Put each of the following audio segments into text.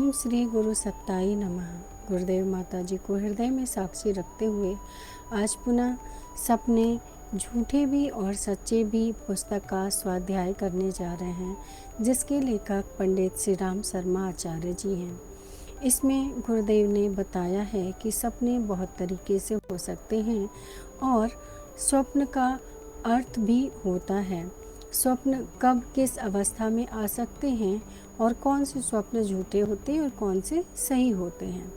ओम श्री गुरु सत्ताई नमः। गुरुदेव माता जी को हृदय में साक्षी रखते हुए आज पुनः सपने झूठे भी और सच्चे भी पुस्तक का स्वाध्याय करने जा रहे हैं, जिसके लेखक पंडित श्री राम शर्मा आचार्य जी हैं। इसमें गुरुदेव ने बताया है कि सपने बहुत तरीके से हो सकते हैं और स्वप्न का अर्थ भी होता है। स्वप्न कब किस अवस्था में आ सकते हैं और कौन से स्वप्न झूठे होते हैं और कौन से सही होते हैं।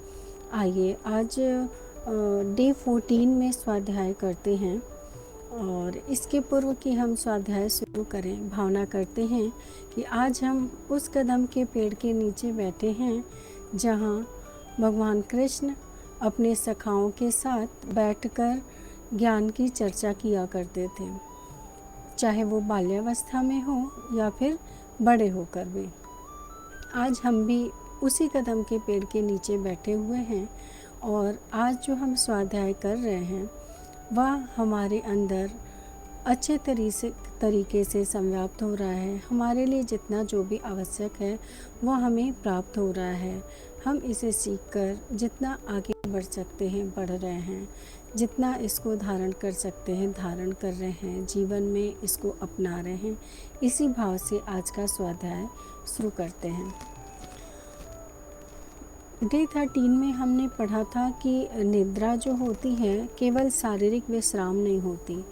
आइए आज डे 14 में स्वाध्याय करते हैं और इसके पूर्व कि हम स्वाध्याय शुरू करें, भावना करते हैं कि आज हम उस कदम के पेड़ के नीचे बैठे हैं जहाँ भगवान कृष्ण अपने सखाओं के साथ बैठकर ज्ञान की चर्चा किया करते थे, चाहे वो बाल्यावस्था में हो या फिर बड़े होकर भी। आज हम भी उसी कदम के पेड़ के नीचे बैठे हुए हैं और आज जो हम स्वाध्याय कर रहे हैं वह हमारे अंदर अच्छे तरीके से संव्याप्त हो रहा है। हमारे लिए जितना जो भी आवश्यक है वह हमें प्राप्त हो रहा है। हम इसे सीखकर जितना आगे बढ़ सकते हैं बढ़ रहे हैं, जितना इसको धारण कर सकते हैं धारण कर रहे हैं, जीवन में इसको अपना रहे हैं। इसी भाव से आज का स्वाध्याय शुरू करते हैं। डे 13 में हमने पढ़ा था कि निद्रा जो होती है केवल शारीरिक विश्राम नहीं होती,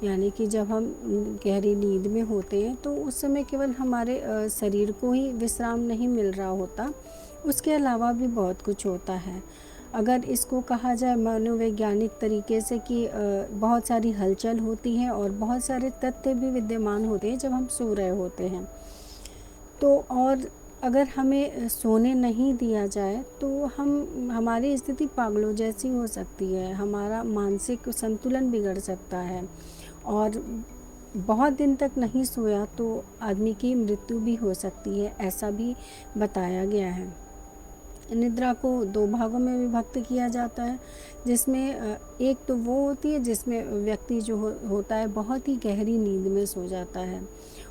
यानी कि जब हम गहरी नींद में होते हैं तो उस समय केवल हमारे शरीर को ही विश्राम नहीं मिल रहा होता, उसके अलावा भी बहुत कुछ होता है। अगर इसको कहा जाए मनोवैज्ञानिक तरीके से कि बहुत सारी हलचल होती है और बहुत सारे तथ्य भी विद्यमान होते हैं जब हम सो रहे होते हैं। तो और अगर हमें सोने नहीं दिया जाए तो हमारी स्थिति पागलों जैसी हो सकती है, हमारा मानसिक संतुलन बिगड़ सकता है और बहुत दिन तक नहीं सोया तो आदमी की मृत्यु भी हो सकती है, ऐसा भी बताया गया है। निद्रा को 2 भागों में विभक्त किया जाता है, जिसमें एक तो वो होती है जिसमें व्यक्ति जो होता है बहुत ही गहरी नींद में सो जाता है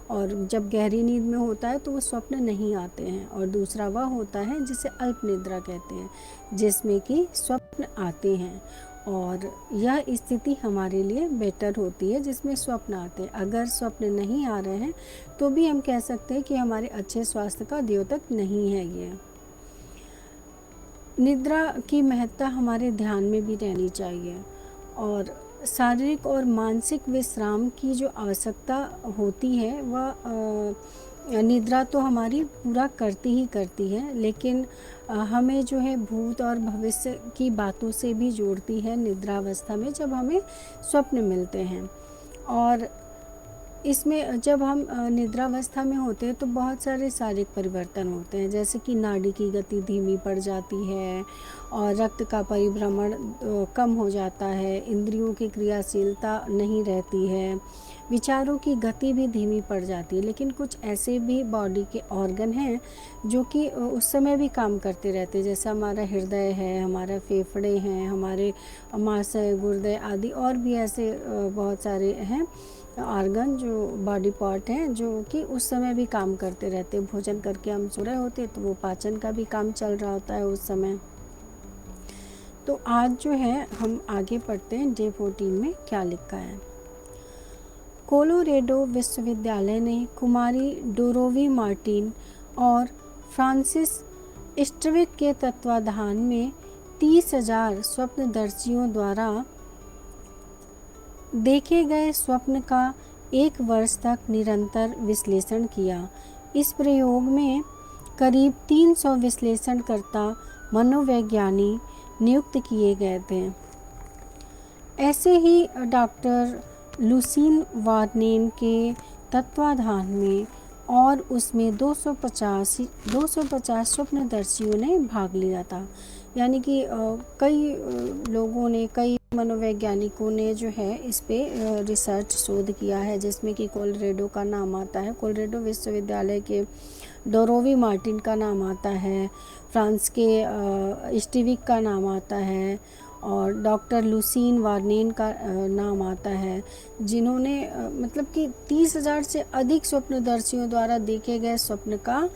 और जब गहरी नींद में होता है तो वो स्वप्न नहीं आते हैं, और दूसरा वह होता है जिसे अल्प निद्रा कहते हैं, जिसमें कि स्वप्न आते हैं और यह स्थिति हमारे लिए बेटर होती है जिसमें स्वप्न आते हैं। अगर स्वप्न नहीं आ रहे हैं तो भी हम कह सकते हैं कि हमारे अच्छे स्वास्थ्य का द्योतक नहीं है। ये निद्रा की महत्ता हमारे ध्यान में भी रहनी चाहिए और शारीरिक और मानसिक विश्राम की जो आवश्यकता होती है वह निद्रा तो हमारी पूरा करती है, लेकिन हमें जो है भूत और भविष्य की बातों से भी जोड़ती है निद्रावस्था में जब हमें स्वप्न मिलते हैं। और इसमें जब हम निद्रावस्था में होते हैं तो बहुत सारे शारीरिक परिवर्तन होते हैं, जैसे कि नाड़ी की गति धीमी पड़ जाती है और रक्त का परिभ्रमण कम हो जाता है, इंद्रियों की क्रियाशीलता नहीं रहती है, विचारों की गति भी धीमी पड़ जाती है। लेकिन कुछ ऐसे भी बॉडी के ऑर्गन हैं जो कि उस समय भी काम करते रहते हैं, जैसे हमारा हृदय है, हमारा फेफड़े हैं, हमारे अमाशय, गुर्दे आदि और भी ऐसे बहुत सारे हैं ऑर्गन जो बॉडी पार्ट हैं जो कि उस समय भी काम करते रहते हैं। भोजन करके हम सो रहे होते हैं तो वो पाचन का भी काम चल रहा होता है उस समय। तो आज जो है हम आगे पढ़ते हैं डे 14 में क्या लिखा है। कोलोरेडो विश्वविद्यालय ने कुमारी डोरोवी मार्टिन और फ्रांसिस स्ट्रविक के तत्वाधान में 30,000 स्वप्नदर्शियों द्वारा देखे गए स्वप्न का 1 वर्ष तक निरंतर विश्लेषण किया। इस प्रयोग में करीब 300 विश्लेषणकर्ता मनोवैज्ञानी नियुक्त किए गए थे। ऐसे ही डॉक्टर लुसीन वार्नेन के तत्वाधान में और उसमें 250 स्वप्नदर्शियों ने भाग लिया था, यानी कि कई लोगों ने, कई मनोवैज्ञानिकों ने जो है इस पे रिसर्च शोध किया है, जिसमें कि कोलोरेडो का नाम आता है, कोलोरेडो विश्वविद्यालय के डोरोवी मार्टिन का नाम आता है, फ्रांस के स्टीविक का नाम आता है और डॉक्टर लुसीन वार्नेन का नाम आता है, जिन्होंने मतलब कि 30,000 से अधिक स्वप्नदर्शियों द्वारा देखे गए स्वप्न का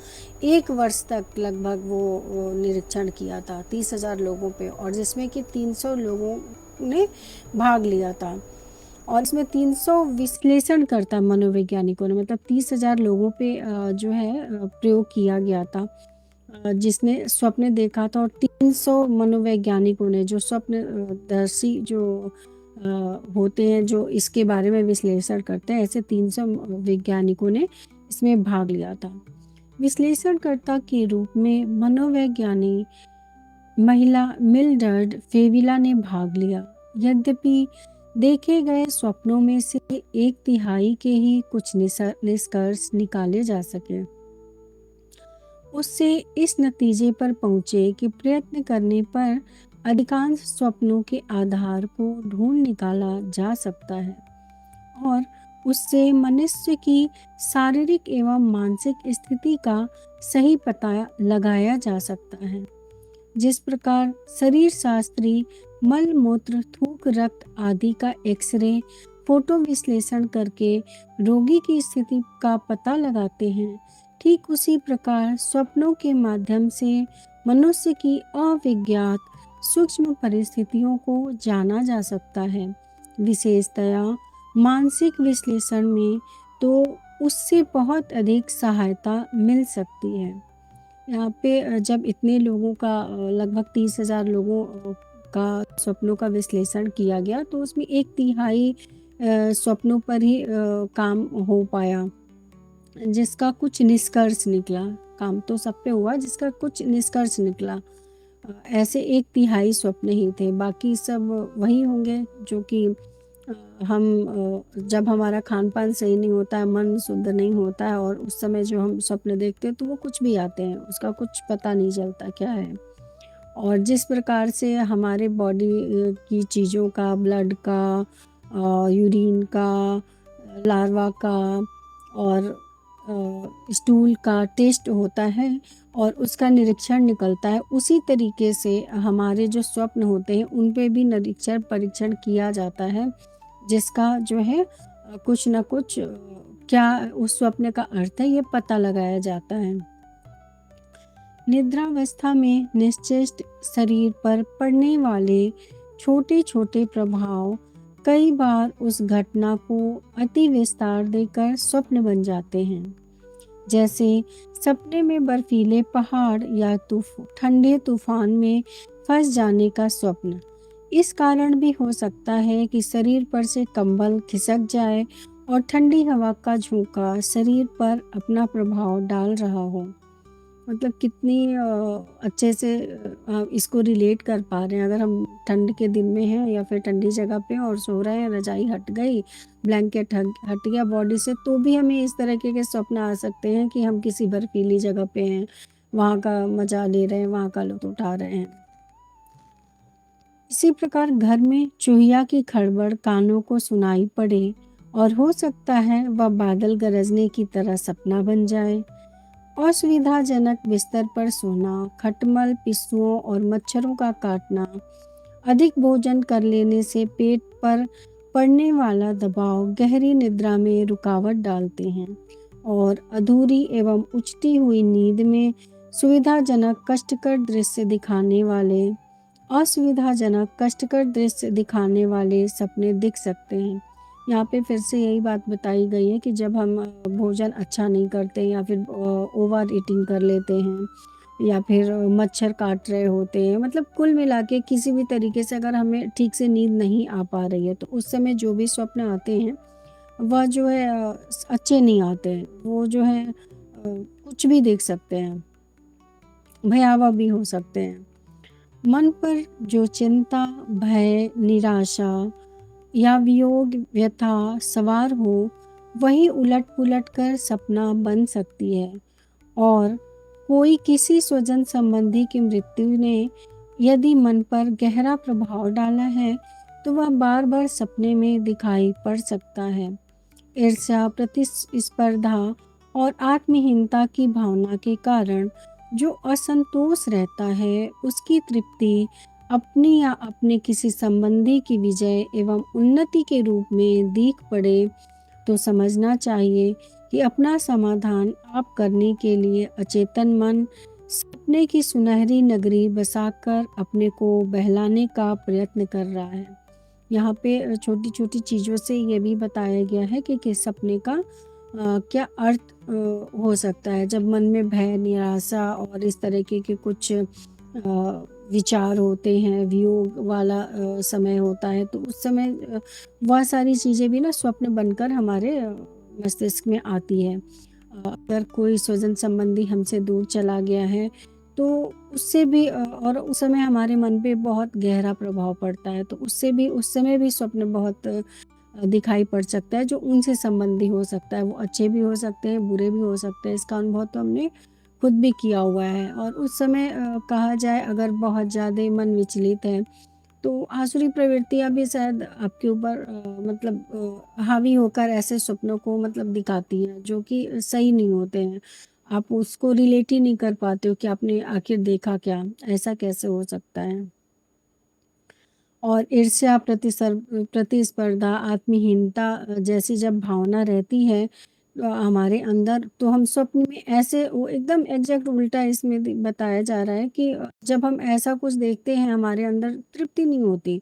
1 वर्ष तक लगभग वो निरीक्षण किया था 30,000 लोगों पे, और जिसमें कि 300 लोगों ने भाग लिया था। और इसमें 300 विश्लेषणकर्ता मनोवैज्ञानिकों ने, मतलब 30,000 लोगों पे जो है प्रयोग किया गया था, जिसने स्वप्न देखा था। और 300 मनोवैज्ञानिकों ने, जो स्वप्नदर्शी जो होते हैं, जो इसके बारे में विश्लेषण करते हैं, ऐसे 300 वैज्ञानिकों ने इसमें भाग लिया था। विश्लेषणकर्ता के रूप में मनोवैज्ञानिक महिला मिल्ड्रेड फेविला ने भाग लिया। यद्यपि देखे गए स्वप्नों में से 1/3 के ही कुछ निष्कर्ष निकाले जा सके, उससे इस नतीजे पर पहुंचे कि प्रयत्न करने पर अधिकांश स्वप्नों के आधार को ढूंढ निकाला जा सकता है और उससे मनुष्य की शारीरिक एवं मानसिक स्थिति का सही पता लगाया जा सकता है। जिस प्रकार शरीर शास्त्री मल मूत्र थूक रक्त आदि का एक्सरे फोटो विश्लेषण करके रोगी की स्थिति का पता लगाते हैं, ठीक उसी प्रकार स्वप्नों के माध्यम से मनुष्य की अविज्ञात सूक्ष्म परिस्थितियों को जाना जा सकता है। विशेषतया मानसिक विश्लेषण में तो उससे बहुत अधिक सहायता मिल सकती है। यहाँ पे जब इतने लोगों का लगभग 30,000 लोगों का स्वप्नों का विश्लेषण किया गया, तो उसमें 1/3 स्वप्नों पर ही काम हो पाया, जिसका कुछ निष्कर्ष निकला। काम तो सब पे हुआ, जिसका कुछ निष्कर्ष निकला। ऐसे 1/3 स्वप्न ही थे, बाकी सब वही होंगे जो कि हम जब हमारा खान पान सही नहीं होता है, मन शुद्ध नहीं होता है, और उस समय जो हम स्वप्न देखते हैं तो वो कुछ भी आते हैं, उसका कुछ पता नहीं चलता क्या है। और जिस प्रकार से हमारे बॉडी की चीज़ों का, ब्लड का, यूरिन का, लार्वा का और स्टूल का टेस्ट होता है और उसका निरीक्षण निकलता है, उसी तरीके से हमारे जो स्वप्न होते हैं उन पे भी निरीक्षण परीक्षण किया जाता है, जिसका जो है कुछ न कुछ क्या उस स्वप्न का अर्थ है, ये पता लगाया जाता है। निद्रावस्था में निश्चेष्ट शरीर पर पड़ने वाले छोटे छोटे प्रभाव कई बार उस घटना को अति विस्तार देकर स्वप्न बन जाते हैं। जैसे सपने में बर्फीले पहाड़ या ठंडे तूफान में फंस जाने का स्वप्न। इस कारण भी हो सकता है कि शरीर पर से कंबल खिसक जाए और ठंडी हवा का झोंका शरीर पर अपना प्रभाव डाल रहा हो। मतलब कितनी अच्छे से इसको रिलेट कर पा रहे हैं। अगर हम ठंड के दिन में हैं या फिर ठंडी जगह पे और सो रहे हैं, रजाई हट गई, ब्लैंकेट हट गया बॉडी से, तो भी हमें इस तरह के स्वप्न आ सकते हैं कि हम किसी बर्फीली जगह पे हैं, वहाँ का मजा ले रहे हैं, वहाँ का लुत्फ उठा रहे हैं। इसी प्रकार घर में चूहिया की खड़बड़ कानों को सुनाई पड़े और हो सकता है वह बादल गरजने की तरह सपना बन जाए। असुविधाजनक बिस्तर पर सोना, खटमल, पिस्सुओं और मच्छरों का काटना, अधिक भोजन कर लेने से पेट पर पड़ने वाला दबाव गहरी निद्रा में रुकावट डालते हैं और अधूरी एवं उचटी हुई नींद में असुविधाजनक कष्टकर दृश्य दिखाने वाले सपने दिख सकते हैं। यहाँ पे फिर से यही बात बताई गई है कि जब हम भोजन अच्छा नहीं करते या फिर ओवर ईटिंग कर लेते हैं या फिर मच्छर काट रहे होते हैं, मतलब कुल मिला के किसी भी तरीके से अगर हमें ठीक से नींद नहीं आ पा रही है, तो उस समय जो भी स्वप्न आते हैं वह जो है अच्छे नहीं आते हैं। वो जो है कुछ भी देख सकते हैं, भयावह भी हो सकते हैं। मन पर जो चिंता, भय, निराशा या वियोग, व्यथा सवार हो, वही उलट पुलट कर सपना बन सकती है। और कोई किसी स्वजन संबंधी की मृत्यु ने यदि मन पर गहरा प्रभाव डाला है, तो वह बार बार सपने में दिखाई पड़ सकता है। ईर्ष्या, प्रतिस्पर्धा और आत्महीनता की भावना के कारण जो असंतोष रहता है, उसकी तृप्ति अपनी या अपने किसी संबंधी की विजय एवं उन्नति के रूप में दिख पड़े तो समझना चाहिए कि अपना समाधान आप करने के लिए अचेतन मन सपने की सुनहरी नगरी बसाकर अपने को बहलाने का प्रयत्न कर रहा है। यहाँ पे छोटी-छोटी चीज़ों से ये भी बताया गया है कि किस सपने का क्या अर्थ हो सकता है। जब मन में भय, निराशा और इस तरीके के कुछ विचार होते हैं, वियोग वाला समय होता है, तो उस समय वह सारी चीज़ें भी ना स्वप्न बनकर हमारे मस्तिष्क में आती है। अगर कोई स्वजन संबंधी हमसे दूर चला गया है, तो उससे भी और उस समय हमारे मन पे बहुत गहरा प्रभाव पड़ता है, तो उससे भी उस समय भी स्वप्न बहुत दिखाई पड़ सकता है, जो उनसे संबंधी हो सकता है। वो अच्छे भी हो सकते हैं, बुरे भी हो सकते हैं। इसका अनुभव तो हमने खुद भी किया हुआ है। और उस समय कहा जाए, अगर बहुत ज़्यादा मन विचलित है, तो आसुरी प्रवृत्तियाँ भी शायद आपके ऊपर हावी होकर ऐसे सपनों को मतलब दिखाती हैं, जो कि सही नहीं होते हैं। आप उसको रिलेट ही नहीं कर पाते हो कि आपने आखिर देखा क्या? ऐसा कैसे हो सकता है? और ईर्ष्या, प्रतिस्पर्धा, आत्महीनता जैसी जब भावना रहती है हमारे अंदर, तो हम स्वप्न में ऐसे वो एकदम एग्ज़ैक्ट उल्टा इसमें बताया जा रहा है कि जब हम ऐसा कुछ देखते हैं, हमारे अंदर तृप्ति नहीं होती।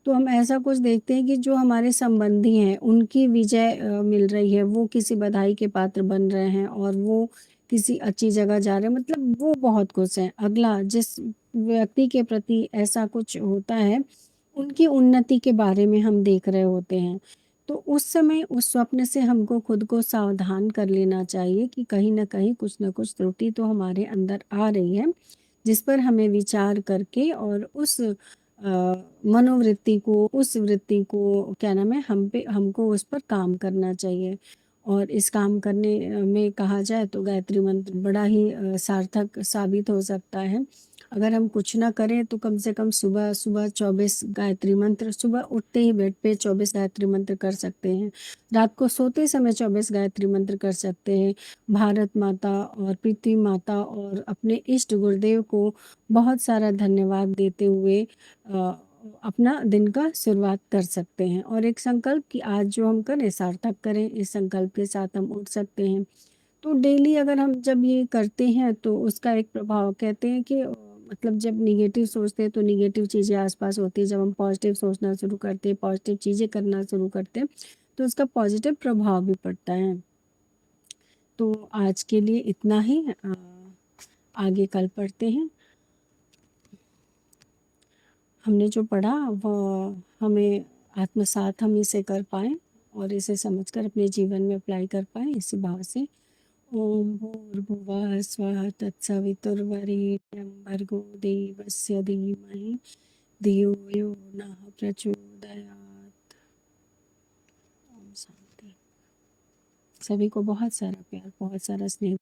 तो हम ऐसा कुछ देखते हैं कि जो हमारे संबंधी हैं, उनकी विजय मिल रही है, वो किसी बधाई के पात्र बन रहे हैं और वो किसी अच्छी जगह जा रहे हैं, मतलब वो बहुत खुश हैं। अगला जिस व्यक्ति के प्रति ऐसा कुछ होता है, उनकी उन्नति के बारे में हम देख रहे होते हैं। तो उस समय उस स्वप्न से हमको खुद को सावधान कर लेना चाहिए कि कहीं न कहीं कुछ न कुछ त्रुटि तो हमारे अंदर आ रही है, जिस पर हमें विचार करके और उस मनोवृत्ति को, उस वृत्ति को क्या नाम है, हम पे हमको उस पर काम करना चाहिए। और इस काम करने में कहा जाए तो गायत्री मंत्र बड़ा ही सार्थक साबित हो सकता है। अगर हम कुछ ना करें तो कम से कम सुबह-सुबह 24 गायत्री मंत्र, सुबह उठते ही बेड पे 24 गायत्री मंत्र कर सकते हैं। रात को सोते समय 24 गायत्री मंत्र कर सकते हैं। भारत माता और पृथ्वी माता और अपने इष्ट गुरुदेव को बहुत सारा धन्यवाद देते हुए अपना दिन का शुरुआत कर सकते हैं। और एक संकल्प कि आज जो हम करें सार्थक करें, इस संकल्प के साथ हम उठ सकते हैं। तो डेली अगर हम जब ये करते हैं तो उसका एक प्रभाव कहते हैं कि मतलब जब नेगेटिव सोचते हैं तो नेगेटिव चीज़ें आस-पास होती हैं, जब हम पॉजिटिव सोचना शुरू करते हैं, पॉजिटिव चीज़ें करना शुरू करते हैं, तो उसका पॉजिटिव प्रभाव भी पड़ता है। तो आज के लिए इतना ही, आगे कल पढ़ते हैं। हमने जो पढ़ा वो हमें आत्मसात हम इसे कर पाएँ और इसे समझकर अपने जीवन में अप्लाई कर पाएँ, इसी भाव से ओम भूर्भुवः स्वः तत्सवितुर्वरेण्यं भर्गो देवस्य धीमहि धियो यो नः प्रचोदयात्। ओम शांति। सभी को बहुत सारा प्यार, बहुत सारा स्नेह।